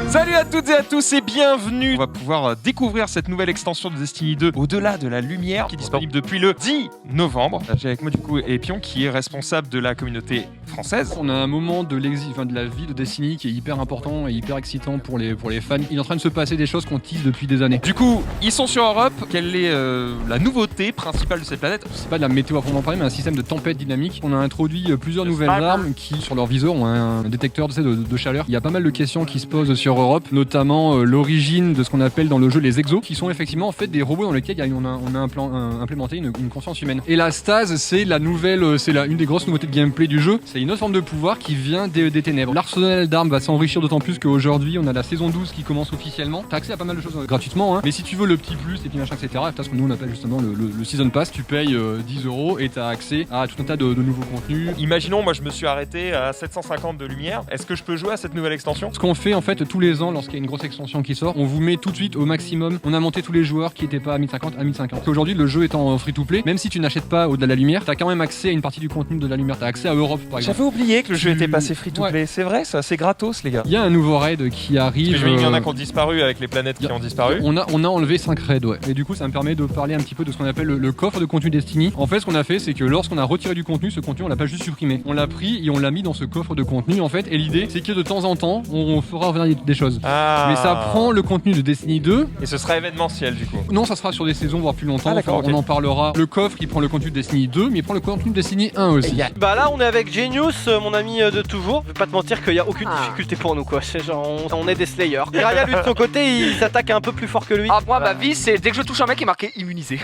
Salut à toutes et à tous et bienvenue. On va pouvoir découvrir cette nouvelle extension de Destiny 2 Au-delà de la lumière qui est disponible depuis le 10 novembre. J'ai avec moi du coup Epion qui est responsable de la communauté française. On a un moment de la vie de Destiny qui est hyper important et hyper excitant pour les fans. Il est en train de se passer des choses qu'on tease depuis des années. Du coup, ils sont sur Europe. Quelle est la nouveauté principale de cette planète? C'est pas de la météo à proprement parler, mais un système de tempête dynamique. On a introduit plusieurs nouvelles armes qui, sur leur viseur, ont un détecteur de chaleur. Il y a pas mal de questions qui se posent sur Europe, notamment l'origine de ce qu'on appelle dans le jeu les exos, qui sont effectivement en fait des robots dans lesquels on a implémenté une conscience humaine. Et la stase, c'est une des grosses nouveautés de gameplay du jeu. C'est une autre forme de pouvoir qui vient des ténèbres. L'arsenal d'armes va s'enrichir d'autant plus qu'aujourd'hui, on a la saison 12 qui commence officiellement. T'as accès à pas mal de choses gratuitement, hein. Mais si tu veux le petit plus et puis machin, etc., t'as ce que nous on appelle justement le Season Pass. Tu payes 10€ et t'as accès à tout un tas de nouveaux contenus. Imaginons, moi je me suis arrêté à 750 de lumière. Est-ce que je peux jouer à cette nouvelle extension? Ce qu'on fait en fait tous les ans lorsqu'il y a une grosse extension qui sort, on vous met tout de suite au maximum. On a monté tous les joueurs qui n'étaient pas à 1050 à 1050. Aujourd'hui, le jeu étant free to play, même si tu n'achètes pas au-delà de la lumière, t'as quand même accès à une partie du contenu de la lumière. T'as accès à Europe par exemple. J'avais oublié que le jeu était passé free to play. C'est vrai, ça, c'est gratos les gars. Il y a un nouveau raid qui arrive. Il y en a qui ont disparu avec les planètes qui ont disparu. On a enlevé 5 raids, ouais. Et du coup, ça me permet de parler un petit peu de ce qu'on appelle le coffre de contenu Destiny. En fait, ce qu'on a fait, c'est que lorsqu'on a retiré du contenu, ce contenu, on l'a pas juste supprimé. On l'a pris et on l'a mis dans ce coffre de contenu en fait. Et l'idée, c'est que de temps en temps, on fera revenir des choses. Mais ça prend le contenu de Destiny 2. Et ce sera événementiel du coup. Non, ça sera sur des saisons, voire plus longtemps. On en parlera. Le coffre, il prend le contenu de Destiny 2, mais il prend le contenu de Destiny 1 aussi. Bah là, on est avec Genius, mon ami de toujours. Je vais pas te mentir qu'il y a aucune difficulté pour nous, quoi. C'est genre, on est des Slayers. Raya, lui, de son côté, il s'attaque un peu plus fort que lui. Ah, moi, ma vie, c'est dès que je touche un mec, il est marqué immunisé.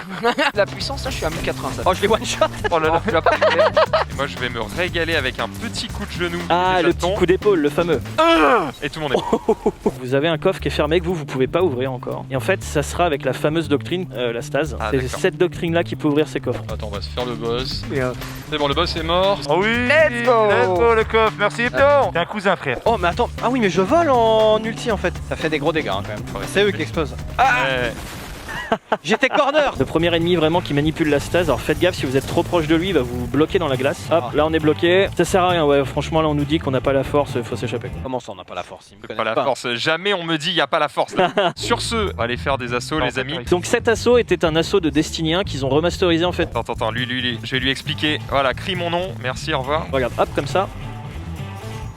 La puissance, là, je suis à 1080. Oh, je l'ai one shot. Oh là là, tu vas pas. Et moi, je vais me régaler avec un petit coup de genou. Ah, le petit coup d'épaule, le fameux. Et tout le monde est. Vous avez un coffre qui est fermé que vous pouvez pas ouvrir encore. Et en fait, ça sera avec la fameuse doctrine, la stase. C'est cette doctrine-là qui peut ouvrir ces coffres. Attends, on va se faire le boss. C'est bon, le boss est mort. Oh oui! Let's go le coffre, merci Epion! T'es un cousin frère. Oh, mais attends, ah oui, mais je vole en ulti en fait. Ça fait des gros dégâts quand même. C'est eux qui explosent. J'étais corner. Le premier ennemi vraiment qui manipule la stase, alors faites gaffe, si vous êtes trop proche de lui, il va vous bloquer dans la glace. Hop, là on est bloqué. Ça sert à rien, ouais, franchement là on nous dit qu'on n'a pas la force, il faut s'échapper. Comment ça, on n'a pas la force? Il me Pas la force, jamais on me dit il y a pas la force. Sur ce, on va aller faire des assauts les amis. Donc cet assaut était un assaut de Destiny 1 qu'ils ont remasterisé en fait. Attends, lui, je vais lui expliquer. Voilà, crie mon nom, merci, au revoir. Regarde, hop, comme ça.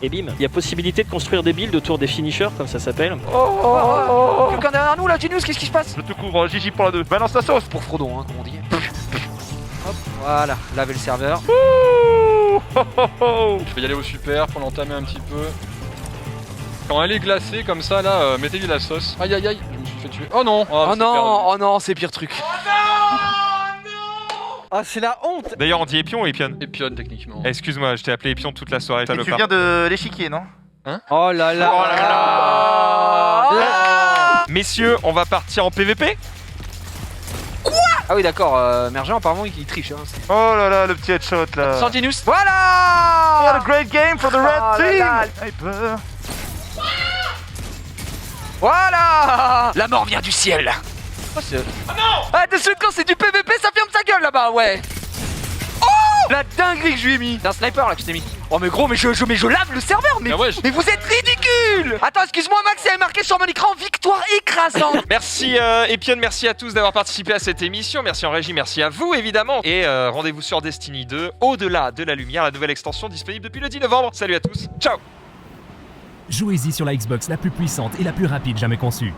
Et bim, il y a possibilité de construire des builds autour des finishers, comme ça s'appelle. Quelqu'un derrière nous là, Genius, qu'est-ce qui se passe? Je te couvre, Gigi pour la 2. Balance ta sauce! Pour Frodon, hein, comme on dit. Hop, voilà, laver le serveur. Je vais y aller au super pour l'entamer un petit peu. Quand elle est glacée comme ça, là, mettez-lui la sauce. Aïe aïe aïe, je me suis fait tuer. Oh non! Oh non, c'est pire truc. Ah, c'est la honte! D'ailleurs, on dit Epion ou Epion? Epion techniquement. Excuse-moi, je t'ai appelé Epion toute la soirée. Et tu viens de l'échiquier, non? Oh là là! Oh là là. Messieurs, on va partir en PVP? Ah oui, d'accord, Mergent, apparemment, il triche. Hein. Oh là là, le petit headshot là. Sans Genius. What Voilà! a great game for the red team! Hey, peur. Voilà! La mort vient du ciel. Oh non! Ah, de suite, quand c'est du PVP, ça ferme sa gueule là-bas, ouais! Oh! La dinguerie que je lui ai mis! C'est un sniper là que je t'ai mis. Oh mais gros, mais je lave le serveur, mais, mais vous êtes ridicule! Attends, excuse-moi Max, il y avait marqué sur mon écran victoire écrasante! Merci Epion, merci à tous d'avoir participé à cette émission, merci en régie, merci à vous évidemment. Et rendez-vous sur Destiny 2, Au-delà de la lumière, la nouvelle extension disponible depuis le 10 novembre. Salut à tous, ciao! Jouez-y sur la Xbox la plus puissante et la plus rapide jamais conçue.